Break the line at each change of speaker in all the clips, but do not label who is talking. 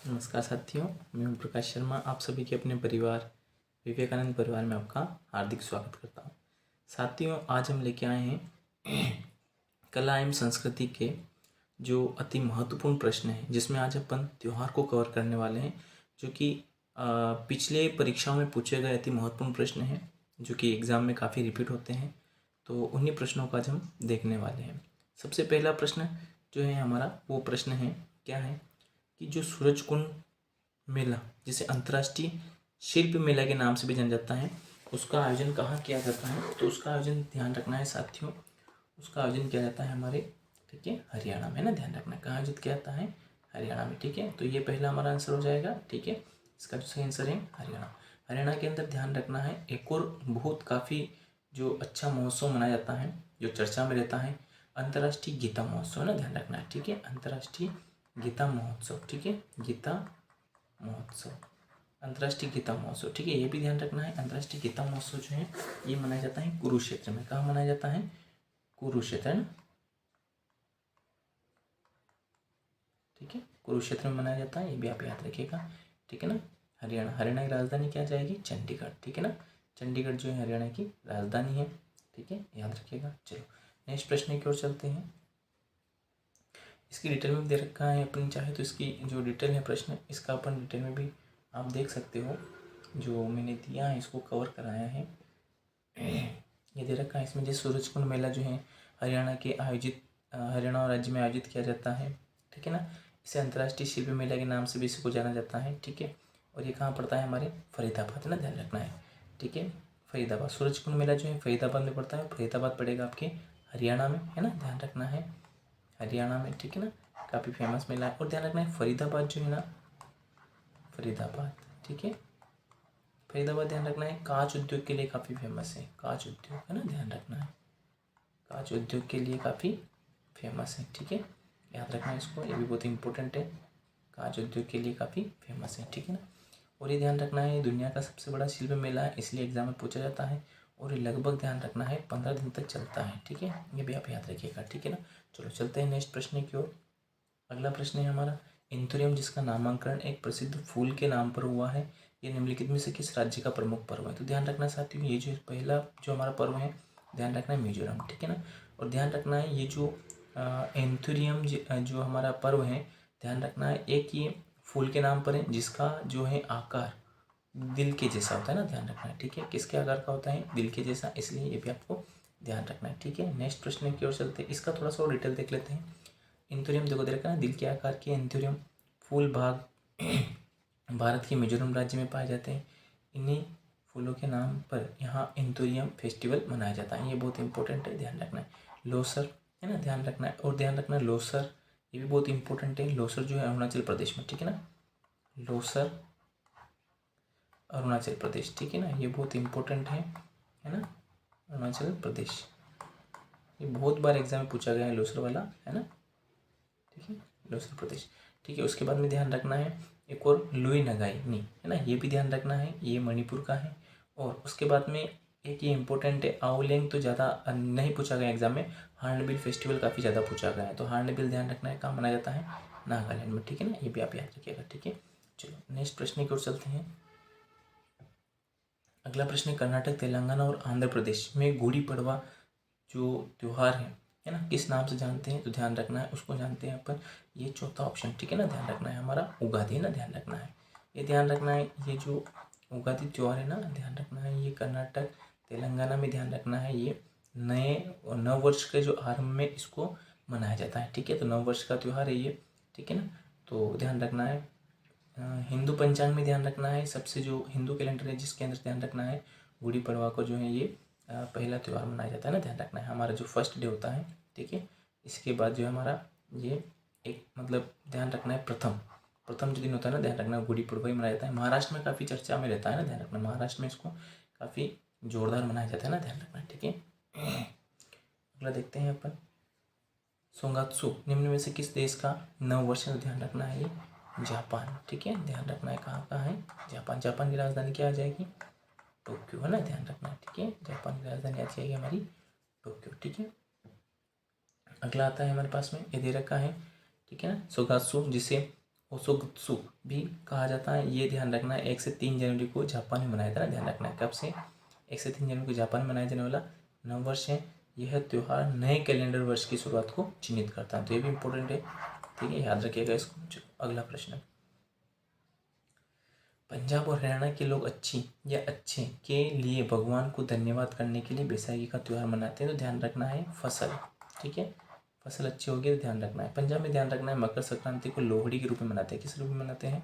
नमस्कार साथियों, मैं हूं प्रकाश शर्मा। आप सभी के अपने परिवार विवेकानंद परिवार में आपका हार्दिक स्वागत करता हूं। साथियों, आज हम लेके आए हैं कला एवं संस्कृति के जो अति महत्वपूर्ण प्रश्न हैं, जिसमें आज अपन त्यौहार को कवर करने वाले हैं, जो कि पिछले परीक्षाओं में पूछे गए अति महत्वपूर्ण प्रश्न हैं, जो कि एग्ज़ाम में काफ़ी रिपीट होते हैं। तो उन्हीं प्रश्नों को आज हम देखने वाले हैं। सबसे पहला प्रश्न जो है हमारा, वो प्रश्न है क्या है कि जो सूरजकुंड मेला, जिसे अंतर्राष्ट्रीय शिल्प मेला के नाम से भी जाना जाता है, उसका आयोजन कहाँ किया जाता है? तो उसका आयोजन ध्यान रखना है साथियों, उसका आयोजन किया जाता है हमारे, ठीक है, हरियाणा में ना। ध्यान रखना है कहाँ आयोजित किया जाता है, हरियाणा में। ठीक है, तो ये पहला हमारा आंसर हो जाएगा। ठीक है, इसका जो सही आंसर है हरियाणा। हरियाणा के अंदर ध्यान रखना है, एक और बहुत काफ़ी जो अच्छा महोत्सव मनाया जाता है, जो चर्चा में रहता है, अंतर्राष्ट्रीय गीता महोत्सव ना। ध्यान रखना है, ठीक है, अंतर्राष्ट्रीय गीता महोत्सव। ठीक है, गीता महोत्सव, अंतर्राष्ट्रीय गीता महोत्सव। ठीक है, ये भी ध्यान रखना है। अंतर्राष्ट्रीय गीता महोत्सव जो है ये मनाया जाता है कुरुक्षेत्र में। कहाँ मनाया जाता है? कुरुक्षेत्र ना। ठीक है, कुरुक्षेत्र में मनाया जाता है, ये भी आप याद रखिएगा। ठीक है ना। हरियाणा, हरियाणा की राजधानी क्या जाएगी? चंडीगढ़। ठीक है ना, चंडीगढ़ जो है हरियाणा की राजधानी है। ठीक है, याद रखिएगा। चलो नेक्स्ट प्रश्न की ओर चलते हैं। इसकी डिटेल में दे रखा है, अपनी चाहे तो इसकी जो डिटेल है प्रश्न, इसका अपन डिटेल में भी आप देख सकते हो। जो मैंने दिया है इसको कवर कराया है, ये दे रखा है इसमें। जैसे सूरजकुंड मेला जो है हरियाणा के आयोजित, हरियाणा और राज्य में आयोजित किया जाता है। ठीक है ना, इसे अंतर्राष्ट्रीय शिल्प मेला के नाम से भी इसको जाना जाता है। ठीक है, और ये कहाँ पड़ता है? हमारे फरीदाबाद ना। ध्यान रखना है, ठीक है, फरीदाबाद। सूरजकुंड मेला जो है फरीदाबाद में पड़ता है। फरीदाबाद पड़ेगा आपके हरियाणा में, है ना। ध्यान रखना है, हरियाणा में। ठीक है ना, काफ़ी फेमस मेला है। और ध्यान रखना है फरीदाबाद जो है ना, फरीदाबाद, ठीक है, फरीदाबाद ध्यान रखना है, कांच उद्योग के लिए काफ़ी फेमस है। कांच उद्योग, है ना, ध्यान रखना है, कांच उद्योग के लिए काफ़ी फेमस है। ठीक है, याद रखना है इसको, ये भी बहुत इंपॉर्टेंट है। कांच उद्योग के लिए काफ़ी फेमस है। ठीक है ना, और ये ध्यान रखना है दुनिया का सबसे बड़ा शिल्प मेला है, इसलिए एग्जाम में पूछा जाता है। और ये लगभग ध्यान रखना है 15 दिन तक चलता है। ठीक है, ये भी आप याद रखिएगा। ठीक है ना, चलो चलते हैं नेक्स्ट प्रश्न की ओर। अगला प्रश्न है हमारा, एंथोरियम जिसका नामांकन एक प्रसिद्ध फूल के नाम पर हुआ है, ये निम्नलिखित में से किस राज्य का प्रमुख पर्व है? तो ध्यान रखना साथियों, ये जो पहला जो हमारा पर्व है, ध्यान रखना है मिजोरम। ठीक है ना, और ध्यान रखना है ये जो एंथोरियम जो हमारा पर्व है, ध्यान रखना है एक ये फूल के नाम पर है, जिसका जो है आकार दिल के जैसा होता है ना। ध्यान रखना है, ठीक है, किसके आकार का होता है? दिल के जैसा, इसलिए ये भी आपको ध्यान रखना है। ठीक है, नेक्स्ट प्रश्न की ओर चलते हैं, इसका थोड़ा सा और डिटेल देख लेते हैं। एंथोरियम देखो दे रखा है दिल के आकार के एंथोरियम फूल भाग भारत के मिजोरम राज्य में पाए जाते हैं। इन्हीं फूलों के नाम पर यहाँ एंथोरियम फेस्टिवल मनाया जाता है, ये बहुत इंपॉर्टेंट है, ध्यान रखना है। लोसर, है ना, ध्यान रखना है। और ध्यान रखना है लोसर, ये भी बहुत इंपॉर्टेंट है। लोसर जो है अरुणाचल प्रदेश में। ठीक है ना, लोसर अरुणाचल प्रदेश। ठीक है ना, ये बहुत इंपॉर्टेंट है ना, अरुणाचल प्रदेश। ये बहुत बार एग्जाम में पूछा गया है लोसर वाला, है ना। ठीक है, लोसर प्रदेश। ठीक है, उसके बाद में ध्यान रखना है एक और लुई नगाई नी, है ना, ये भी ध्यान रखना है, ये मणिपुर का है। और उसके बाद में एक ये इंपॉर्टेंट है, आओलेंग तो ज़्यादा नहीं पूछा गया एग्जाम में, हार्नबिल फेस्टिवल काफ़ी ज़्यादा पूछा गया है। तो हार्नबिल ध्यान रखना है, कहाँ मनाया जाता है? नागालैंड में। ठीक है ना, ये भी आप याद रखिएगा। ठीक है, चलो नेक्स्ट प्रश्न की ओर चलते हैं। अगला प्रश्न है, कर्नाटक, तेलंगाना और आंध्र प्रदेश में गुड़ी पड़वा जो त्यौहार है ना, किस नाम से जानते हैं? तो ध्यान रखना है, उसको जानते हैं अपन, ये चौथा ऑप्शन। ठीक है ना, ध्यान रखना है, हमारा उगादि है ना, ध्यान रखना है, ये ध्यान रखना है। ये जो उगादि त्यौहार है ना, ध्यान रखना है, ये कर्नाटक तेलंगाना में, ध्यान रखना है, ये नए नव वर्ष के जो आरंभ में इसको मनाया जाता है। ठीक है, तो नव वर्ष का त्यौहार है ये। ठीक है ना, तो ध्यान रखना है। हिंदू पंचांग में ध्यान रखना है, सबसे जो हिंदू कैलेंडर है जिसके अंदर ध्यान रखना है, गुड़ी पड़वा को जो है ये पहला त्यौहार मनाया जाता है ना। ध्यान रखना है, हमारा जो फर्स्ट डे होता है। ठीक है, इसके बाद जो है हमारा ये एक मतलब ध्यान रखना है, प्रथम प्रथम जो दिन होता है ना, ध्यान रखना गुड़ी पड़वा ही मनाया जाता है। महाराष्ट्र में काफ़ी चर्चा में रहता है ना, ध्यान रखना, महाराष्ट्र में इसको काफ़ी जोरदार मनाया जाता है ना, ध्यान रखना। ठीक है, अगला देखते हैं अपन, सोंगात्सु निम्न में से किस देश का नव वर्ष है? तो ध्यान रखना है ये जापान। ठीक है, ध्यान रखना है, कहाँ का है? जापान। जापान की राजधानी क्या आ जाएगी? टोक्यो, है ना, ध्यान रखना है। ठीक है, जापान की राजधानी आ जाएगी हमारी टोक्यो। ठीक है, अगला आता है हमारे पास में, ये दे रखा है, ठीक है ना, सोगात्सु जिसे ओसोगुत्सु भी कहा जाता है। ये ध्यान रखना है 1 से 3 जनवरी को जापान में मनाया जाता है, ध्यान रखना है। कब से? 1 से 3 जनवरी को जापान में मनाया जाने वाला नववर्ष है। यह त्यौहार नए कैलेंडर वर्ष की शुरुआत को चिन्हित करता है, तो ये भी इंपॉर्टेंट है, ठीक है, याद रखिएगा इसको। अगला प्रश्न, पंजाब और हरियाणा के लोग अच्छी या अच्छे के लिए भगवान को धन्यवाद करने के लिए बैसाखी का त्यौहार मनाते हैं, तो ध्यान रखना है फसल, ठीक है, फसल अच्छी होगी तो ध्यान रखना है। पंजाब में ध्यान रखना है मकर संक्रांति को लोहड़ी के रूप में मनाते हैं। किस रूप में मनाते हैं?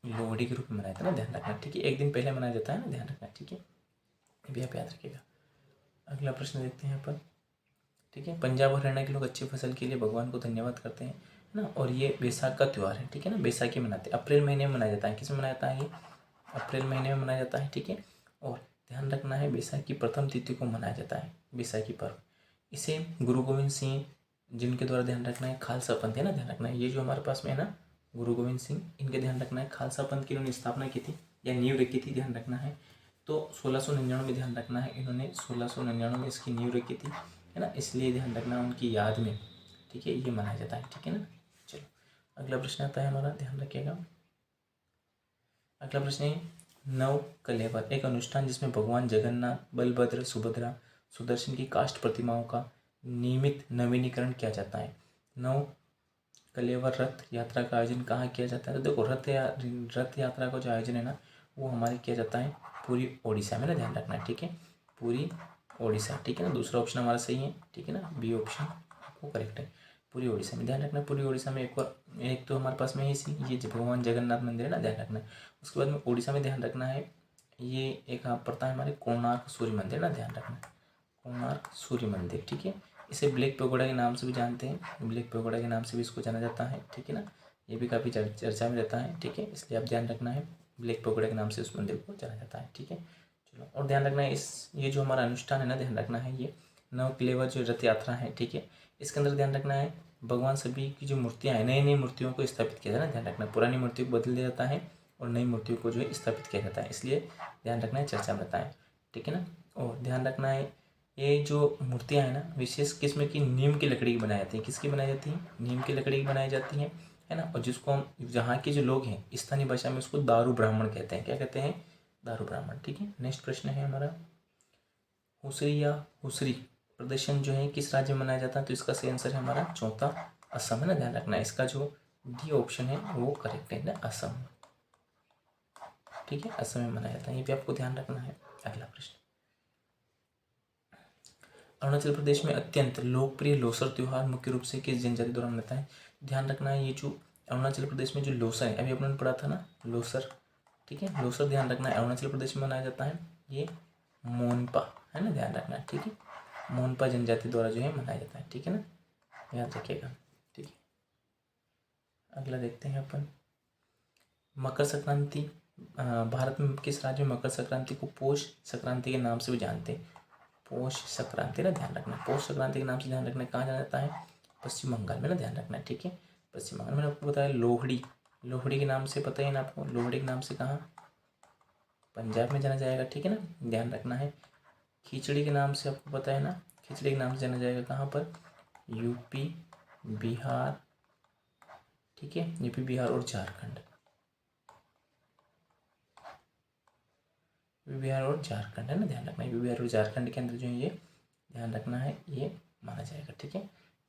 लोहड़ी के रूप में मनाते हैं ना, ध्यान रखना, ठीक है, एक दिन पहले मनाया जाता है ना, ध्यान रखना, ठीक है, ये भी आप याद रखिएगा। अगला प्रश्न देखते हैं अपन, ठीक है, पंजाब और हरियाणा के लोग अच्छी फसल के लिए भगवान को धन्यवाद करते हैं, है ना, और ये बैसाख का त्यौहार है, ठीक है ना, बैसाखी मनाते हैं, अप्रैल महीने में मनाया जाता है। किस में मनाया जाता है? ये अप्रैल महीने में मनाया जाता है, ठीक है, और ध्यान रखना है बैसाख की प्रथम तिथि को मनाया जाता है बैसाखी पर्व। इसे गुरु गोविंद सिंह जिनके द्वारा, ध्यान रखना है, खालसा पंथ है ना, ध्यान रखना है, ये जो हमारे पास में है ना गुरु गोविंद सिंह, इनके ध्यान रखना है, खालसा पंथ की इन्होंने स्थापना की थी या नींव रखी थी, ध्यान रखना है। तो 1699 में, ध्यान रखना है, इन्होंने 1699 में इसकी नींव रखी थी, है ना, इसलिए ध्यान रखना उनकी याद में, ठीक है, ये मनाया जाता है, ठीक है ना। चलो अगला प्रश्न आता है हमारा, ध्यान रखिएगा। अगला प्रश्न है नव कलेवर, एक अनुष्ठान जिसमें भगवान जगन्नाथ, बलभद्र, सुभद्रा, सुदर्शन की काष्ठ प्रतिमाओं का नियमित नवीनीकरण किया जाता है। नव कलेवर रथ यात्रा का आयोजन कहाँ किया जाता है? तो देखो रथ यात्रा का जो आयोजन है ना, वो हमारे किया जाता है पूरी ओडिशा में ना, ध्यान रखना है, ठीक है, पूरी ओडिशा, ठीक है ना, दूसरा ऑप्शन हमारा सही है, ठीक है ना, बी ऑप्शन आपको करेक्ट है, पूरी ओडिशा में, ध्यान रखना, पूरी ओडिशा में। एक तो हमारे पास में ये भगवान जगन्नाथ मंदिर है ना, ध्यान रखना है। उसके बाद में ओडिशा में ध्यान रखना है, ये एक पड़ता है हमारे कोणार्क सूर्य मंदिर ना, ध्यान रखना, कोणार्क सूर्य मंदिर, ठीक है, इसे ब्लैक पैगोडा के नाम से भी जानते हैं, ब्लैक पैगोडा के नाम से भी इसको जाना जाता है, ठीक है ना, ये भी काफ़ी चर्चा में रहता है, ठीक है, इसलिए आप ध्यान रखना है, ब्लैक पैगोडा के नाम से उस मंदिर को जाना जाता है, ठीक है। चलो, और ध्यान रखना है ये जो हमारा अनुष्ठान है ना, ध्यान रखना है, ये नव क्लेवर जो रथ यात्रा है, ठीक है, इसके अंदर ध्यान रखना है भगवान सभी की जो मूर्तियाँ हैं, नई नई मूर्तियों को स्थापित किया जाता है, ध्यान रखना, पुरानी मूर्तियों को बदल दिया जाता है और नई मूर्तियों को जो है स्थापित किया जाता है, इसलिए ध्यान रखना है, चर्चा में रहता है, ठीक है ना। और ध्यान रखना है ये जो मूर्तियाँ हैं ना, विशेष किस्म की नीम की लकड़ी की बनाई जाती हैं। किसकी बनाई जाती हैं? नीम की लकड़ी की बनाई जाती हैं, है ना, और जिसको हम यहाँ के जो लोग हैं स्थानीय भाषा में उसको दारू ब्राह्मण कहते हैं। क्या कहते हैं? दारू ब्राह्मण, ठीक है। नेक्स्ट प्रश्न है हमारा, हुसरी या हुसरी प्रदर्शन जो है किस राज्य में मनाया जाता है? तो इसका सही आंसर है हमारा चौथा असम है ना, ध्यान रखना है, इसका जो डी ऑप्शन है वो करेक्ट है ना, असम, ठीक है, असम में मनाया जाता है, ये भी आपको ध्यान रखना है। अगला प्रश्न, अरुणाचल प्रदेश में अत्यंत लोकप्रिय लोसर त्यौहार मुख्य रूप से किस जनजाति द्वारा मनाता है? ध्यान रखना है, ये जो अरुणाचल प्रदेश में जो लोसर है, अभी अपने पढ़ा था ना लोसर, ठीक है, लोसर ध्यान रखना है अरुणाचल प्रदेश में मनाया जाता है, ये मोनपा है ना, ध्यान रखना है, ठीक है, मोनपा जनजाति द्वारा जो है मनाया जाता है, ठीक है ना, याद रखिएगा, ठीक है। अगला देखते हैं अपन, मकर संक्रांति भारत में किस राज्य में मकर संक्रांति को पौष संक्रांति के नाम से भी जानते हैं? पौष संक्रांति ना, ध्यान रखना, पौष संक्रांति के नाम से ध्यान रखना, कहाँ जाना जाता है? पश्चिम बंगाल में ना, ध्यान रखना है, ठीक है, पश्चिम बंगाल। मैंने आपको बताया लोहड़ी, लोहड़ी के नाम से पता है ना आपको, लोहड़ी के नाम से कहाँ? पंजाब में जाना जाएगा, ठीक है ना, ध्यान रखना है। खिचड़ी के नाम से आपको पता है ना, खिचड़ी के नाम से जाना जाएगा कहाँ पर? यूपी, बिहार, ठीक है, यूपी, बिहार और झारखंड, बिहार और झारखंड है ना, ध्यान रखना है, बिहार और झारखंड के अंदर जो है ये ध्यान रखना है, ये माना जाएगा, ठीक है,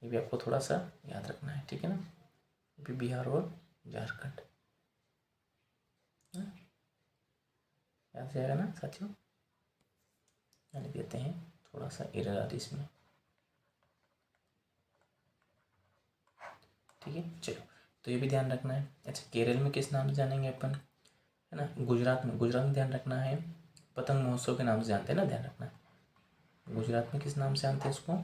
ये भी आपको थोड़ा सा याद रखना है, ठीक है ना, बिहार और झारखंड, याद जाएगा ना साथियों, यानी देते हैं, थोड़ा सा एरर आ रही इसमें, ठीक है। चलो, तो ये भी ध्यान रखना है। अच्छा, केरल में किस नाम से जानेंगे अपन, है ना, गुजरात में ध्यान रखना है पतंग महोत्सव के नाम से जानते हैं ना, ध्यान रखना, गुजरात में किस नाम से जानते हैं इसको?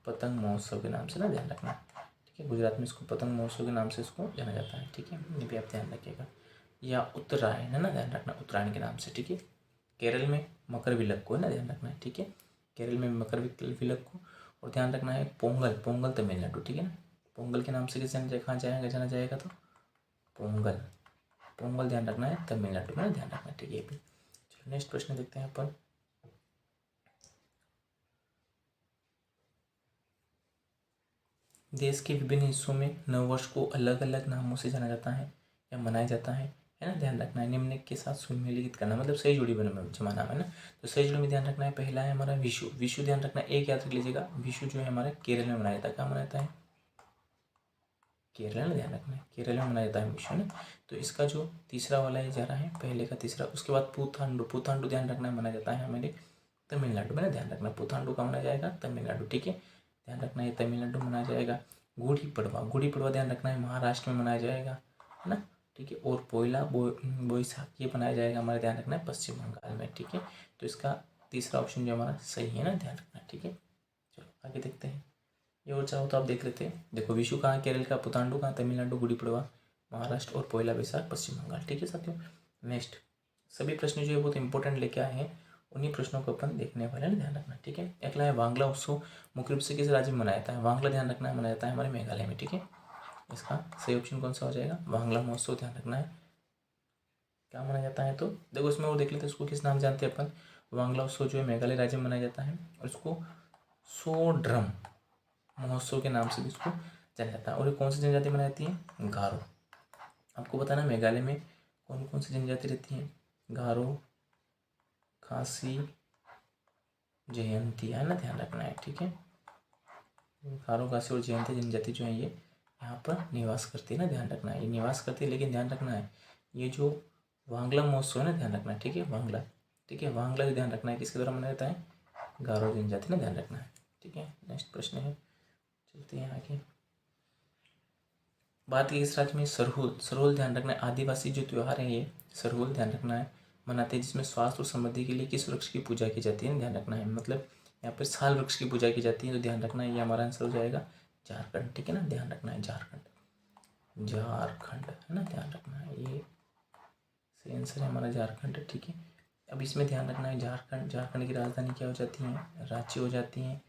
पतंग महोत्सव के नाम से ना, ध्यान रखना, ठीक है, गुजरात में इसको पतंग महोत्सव के नाम से इसको जाना जाता है, ठीक है, ये भी आप ध्यान रखिएगा। या उत्तरायण है ना, ध्यान रखना, उत्तरायण के नाम से, ठीक है। केरल में मकर विलक को है ना, ध्यान रखना है, ठीक है, केरल में मकर विलक को। और ध्यान रखना है पोंगल, पोंगल तमिलनाडु, ठीक है ना, पोंगल के नाम से किस कहाँ जाना जाएगा? तो पोंगल, पोंगल ध्यान रखना है तमिलनाडु में, ध्यान रखना है, ठीक है। चलो नेक्स्ट प्रश्न देखते हैं अपन, देश के विभिन्न हिस्सों में नववर्ष को अलग अलग नामों से जाना जाता है या मनाया जाता है ना, ध्यान रखना है। निम्न के साथ सुमेलित करना, मतलब सही जोड़ी जमा नाम है ना, तो सही जोड़ी में ध्यान रखना है। पहला है हमारा विशु। विशु ध्यान रखना है, एक याद रख लीजिएगा, विशु जो है हमारे केरल में मनाया जाता है। कहाँ मनाया जाता है? केरल में, ध्यान रखना है, केरल में मनाया जाता है विशु ना। तो इसका जो तीसरा वाला है जा रहा है, पहले का तीसरा। उसके बाद पुथांडु। पुथांडु ध्यान रखना है, मनाया जाता है हमारे तमिलनाडु में ना, ध्यान रखना। पुथांडु का मनाया जाएगा तमिलनाडु, ठीक है, ध्यान रखना है, तमिलनाडु में मनाया जाएगा। गुड़ी पड़वा। गुड़ी पड़वा ध्यान रखना है, महाराष्ट्र में मनाया जाएगा, है ना, ठीक है। और पोइला बोईसाख ये मनाया जाएगा हमारे, ध्यान रखना है, पश्चिम बंगाल में, ठीक है। तो इसका तीसरा ऑप्शन जो हमारा सही है ना, ध्यान रखना है, ठीक है। चलो आगे देखते हैं। ये और चाहो तो आप देख लेते हैं। देखो, विशु कहाँ केरल का, पुथांडु कहाँ तमिलनाडु, गुड़ी पड़वा महाराष्ट्र और पोइला बैसाख पश्चिम बंगाल, ठीक है साथियों। नेक्स्ट, सभी प्रश्न जो है बहुत इंपॉर्टेंट लेके आए हैं, उन्हीं प्रश्नों को अपन देखने वाले हैं, ध्यान रखना, ठीक है। अगला है वांगला उत्सव मुख्य रूप से किस राज्य में मनाया जाता है? वांगला ध्यान रखना है, मनाया जाता है हमारे मेघालय में, ठीक है। इसका सही ऑप्शन कौन सा हो जाएगा? वांगला महोत्सव, ध्यान रखना है। क्या मनाया जाता है? तो देखो इसमें और देख लेते हैं, उसको किस नाम से जानते हैं अपन। वांगला उत्सव जो है मेघालय राज्य में मनाया जाता है, और इसको सोड्रम महोत्सव के नाम से भी इसको जाना जाता है। और ये कौन सी जनजाति मनाई जाती है? गारो। आपको बताना मेघालय में कौन कौन सी जनजाति रहती है? गारो, खासी, जयंती, है ना, ध्यान रखना है, ठीक है। गारो, खासी और जयंती जनजाति जो है ये यहाँ पर निवास करती है ना, ध्यान रखना है, ये निवास करती है। लेकिन ध्यान रखना है, ये जो वांगला महोत्सव है ना, ध्यान रखना है, ठीक है, वांगला, ठीक है, वांगला भी ध्यान रखना है, किसके द्वारा मनाया जाता है? गारो जनजाति ना, ध्यान रखना है, ठीक है। नेक्स्ट प्रश्न है, चलते हैं आगे। भारत के इस राज्य में सरहुल, सरहुल ध्यान रखना है, आदिवासी जो त्यौहार है ये सरहुल ध्यान रखना है मनाते हैं, जिसमें स्वास्थ्य और समृद्धि के लिए किस वृक्ष की पूजा की जाती है, ध्यान रखना है। मतलब यहाँ पर साल वृक्ष की पूजा की जाती है, तो ध्यान रखना है, ये हमारा आंसर हो जाएगा झारखंड, ठीक है ना, ध्यान रखना है, झारखंड, झारखंड, है ना, ध्यान रखना है, ये सही आंसर है हमारा झारखंड, ठीक है। अब इसमें ध्यान रखना है, झारखंड, झारखंड की राजधानी क्या हो जाती है? रांची हो जाती है,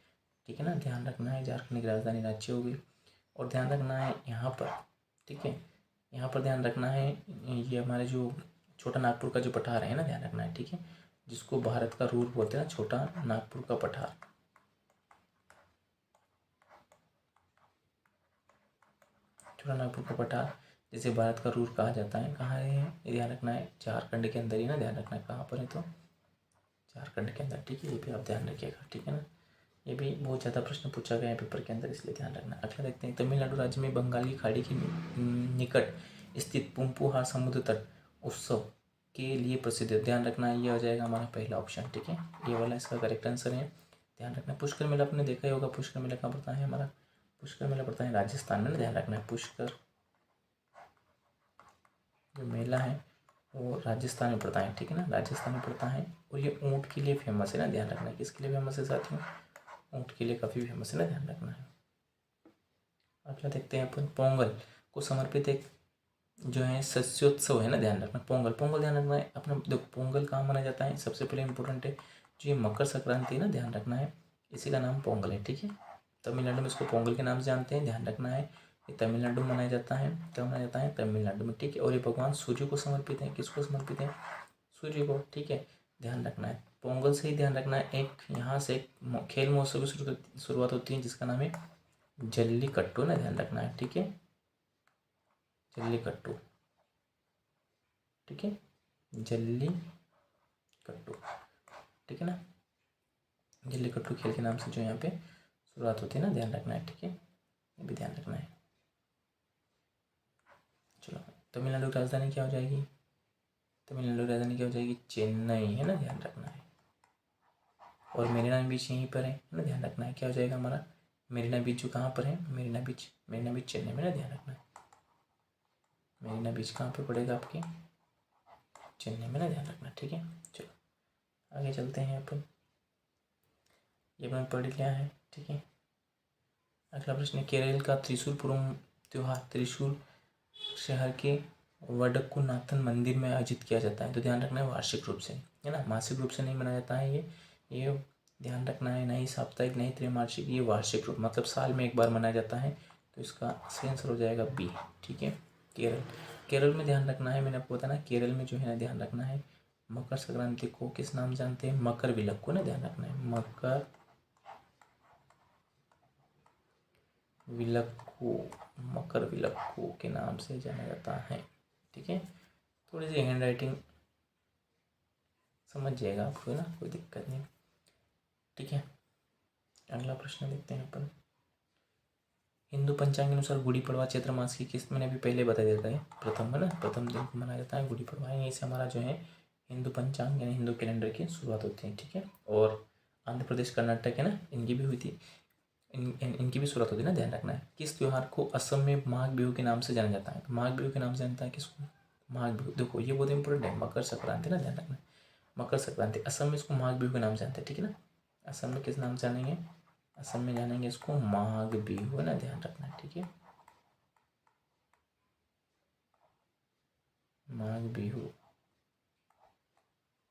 ठीक है ना, ध्यान रखना है, झारखंड की राजधानी रांची हो गई। और ध्यान रखना है यहाँ पर, ठीक है, यहाँ पर ध्यान रखना है, ये हमारे जो छोटा नागपुर का जो पठार है ना, ध्यान रखना है, ठीक है, जिसको भारत का रूर बोलते हैं ना, छोटा नागपुर का पठार, छोटा नागपुर का पठार जिसे भारत का रूर कहा जाता है, कहाँ है ये? ध्यान रखना है, झारखंड के अंदर ही ना, ध्यान रखना है, कहाँ पर है? तो झारखंड के अंदर, ठीक है, ये भी आप ध्यान रखिएगा, ठीक है ना। ये भी बहुत ज़्यादा प्रश्न पूछा गया है पेपर के अंदर, इसलिए ध्यान रखना। अगला देखते हैं, तमिलनाडु राज्य में बंगाल की खाड़ी के निकट स्थित पुम्पुहार समुद्र तट उत्सव के लिए प्रसिद्ध है, ध्यान रखना है, ये हो जाएगा हमारा पहला ऑप्शन, ठीक है, ये वाला इसका करेक्ट आंसर है, ध्यान रखना। पुष्कर मेला आपने देखा ही होगा, पुष्कर मेला कहाँ पड़ता है हमारा? पुष्कर मेला पड़ता है राजस्थान में, ध्यान रखना है। पुष्कर जो मेला है वो राजस्थान में पड़ता है, ठीक है ना, राजस्थान में पड़ता है। और ये ऊँट के लिए फेमस है ना, ध्यान रखना है, किसके लिए फेमस है साथियों? ऊँट के लिए काफ़ी फेमस है ना, ध्यान रखना है। अगला देखते हैं अपन, पोंगल को समर्पित एक जो है शस्योत्सव है ना, ध्यान रखना, पोंगल, पोंगल ध्यान रखना है अपना। देखो पोंगल कहाँ मनाया जाता है? सबसे पहले इंपॉर्टेंट है जो ये मकर संक्रांति है ना, ध्यान रखना है, इसी का नाम पोंगल है, ठीक है। तमिलनाडु में इसको पोंगल के नाम से जानते हैं, ध्यान रखना है, ये तमिलनाडु में मनाया जाता है, कब मनाया जाता है? तमिलनाडु में, ठीक है। और ये भगवान सूर्य को समर्पित है, किसको समर्पित है? सूर्य को, ठीक है, ध्यान रखना है। पोंगल से ही ध्यान रखना है, एक यहाँ से एक खेल महोत्सव की शुरुआत होती है, जिसका नाम है जल्लीकट्टू ना, ध्यान रखना है, ठीक है, जल्लीकट्टू, ठीक है, जल्लीकट्टू, ठीक है ना, जल्लीकट्टू खेल के नाम से जो यहाँ पे शुरुआत होती है ना, ध्यान रखना है, ठीक है, ये भी ध्यान रखना है। चलो, तमिलनाडु की राजधानी क्या हो जाएगी? तमिलनाडु की राजधानी क्या हो जाएगी? चेन्नई, है ना, ध्यान रखना है। और मेरीना बीच यहीं पर है ना, ध्यान रखना है, क्या हो जाएगा हमारा? मेरीना बीच जो कहाँ पर है? मेरीना बीच चेन्नई में ना, ध्यान रखना है। मेरीना बीच कहाँ पे पड़ेगा आपके? चेन्नई में ना, ध्यान रखना, ठीक है। चलो आगे चलते हैं अपन, ये अपन पढ़ लिया है, ठीक है। अगला प्रश्न है, केरल का त्रिशूलपुरम त्योहार त्रिशूल शहर के वडक्कुनाथन मंदिर में आयोजित किया जाता है, तो ध्यान रखना है वार्षिक रूप से, है ना, मासिक रूप से नहीं मनाया जाता है ये ध्यान रखना है, नहीं साप्ताहिक, नहीं त्रैमासिक, ये वार्षिक रूप, मतलब साल में एक बार मनाया जाता है, तो इसका सही आंसर हो जाएगा बी, ठीक है। केरल में ध्यान रखना है, मैंने आपको बताया ना, केरल में जो है ना, ध्यान रखना है, मकर संक्रांति को किस नाम जानते हैं? मकर विलक्कू ना, ध्यान रखना है, मकर विलक्कू, मकर विलक्कू के नाम से जाना जाता है। ठीक है, थोड़ी सी हैंड राइटिंग समझ जाएगा आपको ना, कोई दिक्कत नहीं। ठीक है, अगला प्रश्न देखते हैं अपन। हिंदू पंचांग के अनुसार गुड़ी पड़वा चैत्र मास की किस्त, मैंने अभी पहले बता दिया था, प्रथम है ना, प्रथम दिन को मनाया जाता है गुड़ी पड़वा। यहीं से हमारा जो है हिंदू पंचांग यानी हिंदू कैलेंडर की शुरुआत होती है। ठीक है, और आंध्र प्रदेश कर्नाटक है ना, इनकी भी हुई थी, इनकी भी शुरुआत होती है ना, ध्यान रखना है। किस त्यौहार को असम में माघ बिहू के नाम से जाना जाता है? तो माघ बिहू के नाम से जानता है किसको? माघ बिहू, देखो ये बहुत इंपॉर्टेंट है, मकर संक्रांति ना, ध्यान रखना है, मकर संक्रांति। असम में इसको माघ बिहू के नाम से जानते हैं। ठीक है ना, असम में किस नाम से जानेंगे? असम में जानेंगे इसको माघ बिहू, है ना, ध्यान रखना है। ठीक है, माघ बिहू।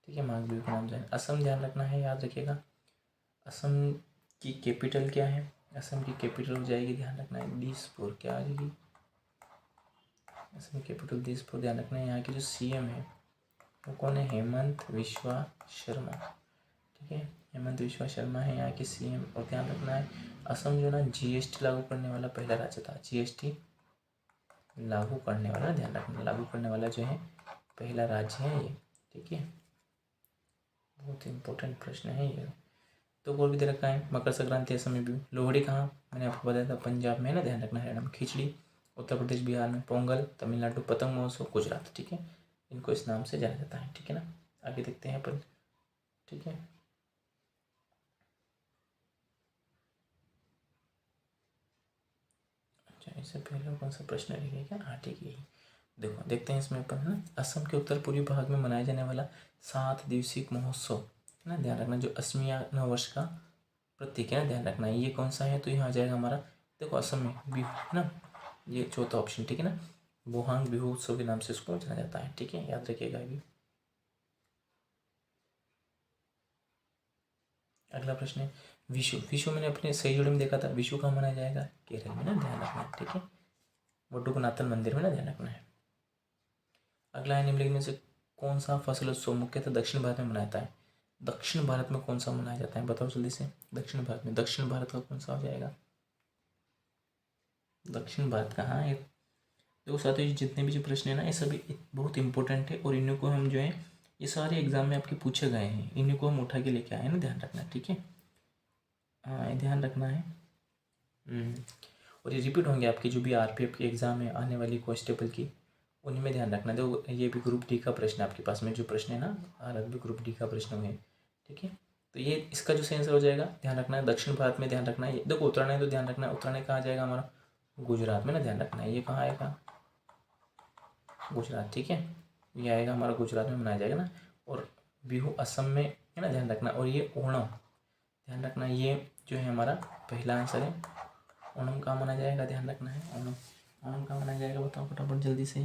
ठीक है, माघ बिहू के नाम से असम, ध्यान रखना है, याद रखिएगा। असम की कैपिटल क्या है? असम की कैपिटल हो जाएगी, ध्यान रखना है, दिसपुर। क्या आ जाएगी? असम कैपिटल दिसपुर, ध्यान रखना है। यहाँ के जो सीएम है वो कौन है? हेमंत विश्वा शर्मा। ठीक है, हेमंत विश्वा शर्मा है यहाँ के सीएम। और ध्यान रखना है, असम जो ना जीएसटी लागू करने वाला पहला राज्य था। जीएसटी लागू करने वाला, ध्यान रखना, लागू करने वाला जो है पहला राज्य है ये। ठीक है, बहुत इंपॉर्टेंट प्रश्न है ये। तो और भी दे रखा है, मकर संक्रांति असम में भी। लोहड़ी कहाँ? मैंने आपको बताया था पंजाब में, ना, ध्यान रखना है। खिचड़ी उत्तर प्रदेश बिहार में। पोंगल तमिलनाडु। पतंग महोत्सव गुजरात। ठीक है, इनको इस नाम से जाना जाता है। ठीक है ना, आगे देखते हैं अपन। ठीक है, अच्छा, इससे पहले कौन सा प्रश्न रहेगा? हाँ ठीक है, देखो देखते हैं इसमें अपन, है ना। असम के उत्तर पूर्वी भाग में मनाया जाने वाला 7 दिवसीय महोत्सव, है ना, ध्यान रखना, जो असमिया नववर्ष का प्रतीक है, ध्यान रखना। ये कौन सा है? तो यहाँ आ जाएगा हमारा, देखो असम में बिहू, है ना, ये चौथा ऑप्शन। ठीक है ना, बोहांग बिहू उत्सव के नाम से इसको जाना जाता है। ठीक है, याद रखिएगा अभी। अगला प्रश्न है विशु। विशु मैंने अपने सही जोड़े में देखा था, विशु कहाँ मनाया जाएगा? केरल में, ना, ध्यान रखना है। ठीक है, वडुकनाथन मंदिर में, ना, ध्यान रखना है। अगला है, निम्नलिखित में से कौन सा फसल उत्सव मुख्यतः दक्षिण भारत में मनाया जाता है? दक्षिण भारत में कौन सा मनाया जाता है? बताओ जल्दी से। दक्षिण भारत में, दक्षिण भारत का कौन सा हो जाएगा? दक्षिण भारत का, हाँ, ये देखो साथियों, ये जितने भी जो प्रश्न है ना, ये सभी बहुत इंपॉर्टेंट है, और इन्हीं को हम जो है, ये सारे एग्जाम में आपके पूछे गए हैं, इन्हीं को हम उठा के लेके आए हैं ना, ध्यान रखना। ठीक है, हाँ, ये ध्यान रखना है। और ये रिपीट होंगे आपकी जो भी आरपीएफ की एग्ज़ाम है आने वाली कांस्टेबल की, उन्हीं में ध्यान रखना। देखो ये भी ग्रुप डी का प्रश्न है आपके पास में, जो प्रश्न है ना, अलग भी ग्रुप डी का प्रश्न हुए। ठीक है, तो ये इसका जो सही आंसर हो जाएगा, ध्यान रखना है, दक्षिण भारत में, ध्यान रखना है। देखो उत्तरायण है तो ध्यान रखना है, उत्तरायण कहाँ जाएगा हमारा? गुजरात में, ना, ध्यान रखना है। ये कहाँ आएगा? गुजरात। ठीक है, ये आएगा हमारा गुजरात में मनाया जाएगा ना। और बिहू असम में, है ना, ध्यान रखना। और ये ओणम, ध्यान रखना, ये जो है हमारा पहला आंसर है। ओणम कहाँ मनाया जाएगा? ध्यान रखना है, ओणम, ओणम कहाँ मनाया जाएगा? बताओ फटाफट जल्दी से।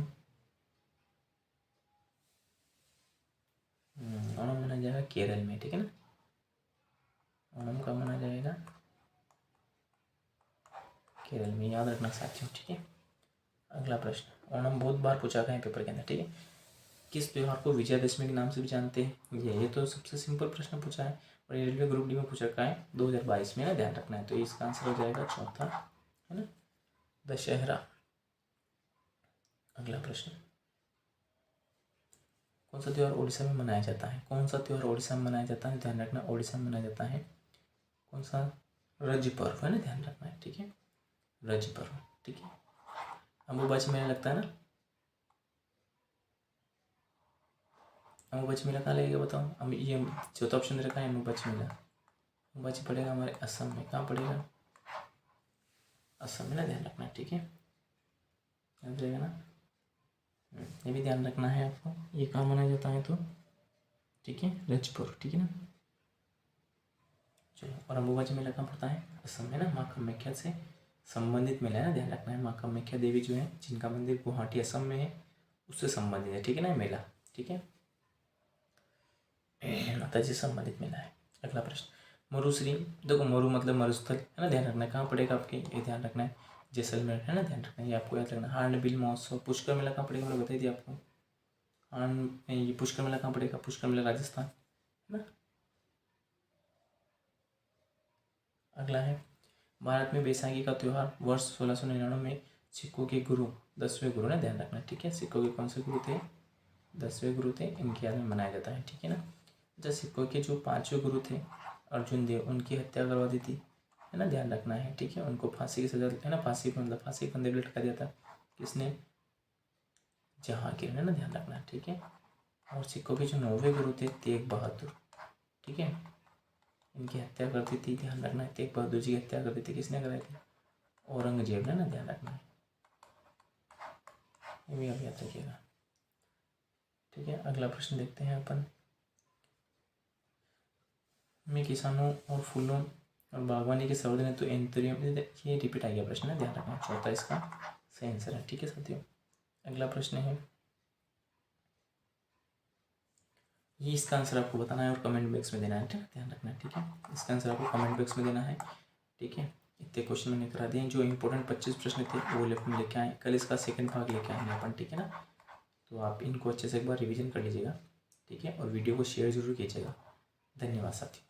ओणम मनाया जाएगा केरल में। ठीक है ना, ओणम कहाँ मनाया जाएगा? केरल में, याद रखना साथियों। ठीक है, अगला प्रश्न, ओणम बहुत बार पूछा गया है पेपर के अंदर। ठीक है, किस त्यौहार को विजयादशमी के नाम से भी जानते हैं? ये तो सबसे सिंपल प्रश्न पूछा है, और ये रेलवे ग्रुप डी में पूछा रखा है 2022 में, ना, ध्यान रखना है। तो इसका आंसर हो जाएगा चौथा, है ना, दशहरा। अगला प्रश्न, कौन सा त्यौहार उड़ीसा में मनाया जाता है? कौन सा त्यौहार उड़ीसा में मनाया जाता है? ध्यान रखना, उड़ीसा में मनाया जाता है कौन सा? रज पर्व, है ना, ध्यान रखना है। ठीक है, रज पर्व। ठीक है, अम्बुबाची मेला लगता है ना, अम्बुबाची मेला कहाँ लगेगा बताओ? अब ये चौथा ऑप्शन दे रखा है अम्बुबाची मेला। अम्बुबाची पड़ेगा हमारे असम में। कहाँ पड़ेगा? असम में, ना, ध्यान रखना है। ठीक है, याद रहेगा ना, ये भी ध्यान रखना है आपको, ये कहाँ मनाया जाता है तो। ठीक है, रजपुर। ठीक है ना, चलो। और अम्बुबाची मेला कहाँ पड़ता है? असम में, ना, माँ कामाख्या से संबंधित मेला है, ना, ध्यान रखना है। माँ कामाख्या देवी जो है, जिनका मंदिर गुवाहाटी असम में है, उससे संबंधित है। ठीक है ना, मेला। ठीक है, माता जी से संबंधित मेला है। अगला प्रश्न, मरुश्री, देखो मरु मतलब मरुस्थल, है ना, ध्यान रखना है। कहाँ पड़ेगा आपके? ये ध्यान रखना है, जैसलमेर, है ना, ध्यान रखना है, ये आपको याद रखना है। हार्नबिल महोत्सव, पुष्कर मेला कहाँ पड़ेगा? मैंने बताई थी आपको। ये पुष्कर मेला कहाँ पड़ेगा? पुष्कर मेला राजस्थान, है ना। अगला है भारत में बैसाखी का त्यौहार वर्ष 1699 में सिखों के गुरु 10वें गुरु ने, ध्यान रखना, ठीक है। सिखों के कौन से गुरु थे? 10वें गुरु थे, इनके याद में मनाया जाता है, ठीक है ना। जब सिखों के जो 5वें गुरु थे अर्जुन देव, उनकी हत्या करवा दी थी, है ना, ध्यान रखना है, ठीक है। उनको फांसी की सजा, है ना, फांसी को मतलब फांसी के फंदे पे लटका दिया था, किसने? जहांगीर ने, ना, ध्यान रखना, ठीक है। और सिखों के जो 9वें गुरु थे तेग बहादुर, ठीक है, इनकी हत्या कर दी थी, ध्यान रखना है। तेग बहादुर जी की हत्या कर दी थी, किसने कराई थी? औरंगजेब ने, ना, ध्यान रखना है, ये भी आप याद रखिएगा, ठीक है। अगला प्रश्न देखते हैं अपन। मैं किसानों और फूलों और बागवानी के संवर्धन हेतु एंथोरियम, ये रिपीट आ गया प्रश्न है, ध्यान रखना, चौथा इसका सही आंसर है, ठीक है साथियों। अगला प्रश्न है, ये इसका आंसर आपको बताना है और कमेंट बॉक्स में देना है, ठीक है, ध्यान रखना है, ठीक है। इसका आंसर आपको कमेंट बॉक्स में देना है, ठीक है। इतने क्वेश्चन मैंने करा दिए, जो इंपॉर्टेंट 25 प्रश्न थे वो लेके आए, कल इसका सेकंड भाग लेके आएंगे अपन, ठीक है ना। तो आप इनको अच्छे से एक बार रिवीजन कर लीजिएगा, ठीक है, और वीडियो को शेयर जरूर कीजिएगा। धन्यवाद साथियों।